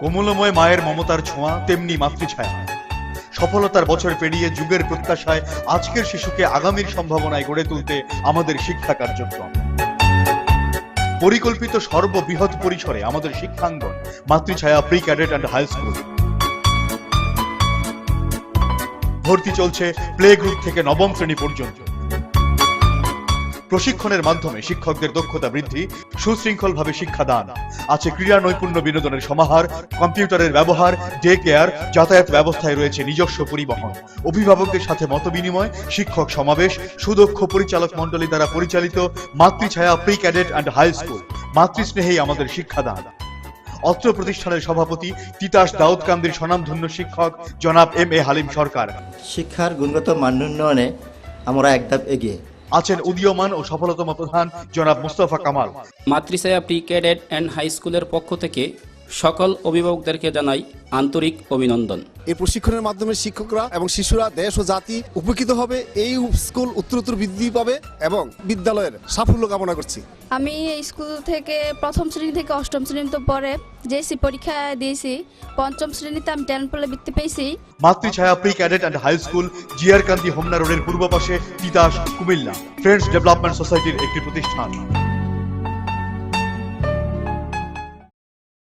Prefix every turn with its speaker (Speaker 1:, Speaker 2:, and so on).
Speaker 1: কোমলময় মায়ের মমতার ছোঁয়া তেমনি মাতৃছায়া। সফলতার বছর পেরিয়ে যুগের প্রত্যাশায় আজকের শিশুকে আগামীর সম্ভাবনায় গড়ে তুলতে আমাদের শিক্ষা কার্যক্রম। পরিকল্পিত সর্ববৃহৎ পরিসরে আমাদের শিক্ষাঙ্গন Matrichhaya pre cadet and high school. ভর্তি চলছে প্লে গ্রুপ থেকে নবম শ্রেণী পর্যন্ত। প্রশিক্ষণের মাধ্যমে শিক্ষকদের দক্ষতা বৃদ্ধি, সুশৃঙ্খলভাবে শিক্ষাদান। আছে ক্রীড়া নৈপুণ্য বিনোদনের সমাহার, কম্পিউটারের ব্যবহার, ডে কেয়ার, যাতায়াত ব্যবস্থায় রয়েছে নিজস্ব পরিবহন, অভিভাবকদের সাথে মতবিনিময়, শিক্ষক সমাবেশ, সুদক্ষ পরিচালক মণ্ডলী দ্বারা পরিচালিত Matrichhaya pre cadet and high school. মাতৃস্নেহেই আমাদের শিক্ষাদান। অত্র প্রতিষ্ঠানের সভাপতি তিতাস দাউদকান্দির স্বনামধন্য শিক্ষক জনাব M.A. হালিম সরকার।
Speaker 2: শিক্ষার গুণগত মান উন্নয়নে আমরা এক ধাপ এগিয়ে
Speaker 1: আছেন উদীয়মান ও সফলতম প্রধান জনাব Mustafa Kamal.
Speaker 3: Matrichhaya pre cadet and high স্কুলের পক্ষ থেকে সকল অভিভাবকদেরকে জানাই আন্তরিক অভিনন্দন।
Speaker 4: এই প্রশিক্ষণের মাধ্যমে শিক্ষকরা এবং শিশুরা দেশ ও জাতি উপকৃত হবে। এই স্কুল উত্তরোত্তর বৃদ্ধি পাবে এবং বিদ্যালয়ের সাফল্য কামনা করছি।
Speaker 5: আমি এই স্কুল থেকে প্রথম শ্রেণী থেকে অষ্টম শ্রেণীতে পরে জেএসসি পরীক্ষা দিয়েছি। পঞ্চম শ্রেণীতে আমি 10 পলে বৃত্তি পেয়েছি।
Speaker 1: Matrichhaya pre cadet and high school Ziarkandi Homna রোডের পূর্ব পাশে তিতাস, কুমিল্লা। ফ্রেন্ডস ডেভেলপমেন্ট সোসাইটির একটি প্রতিষ্ঠান।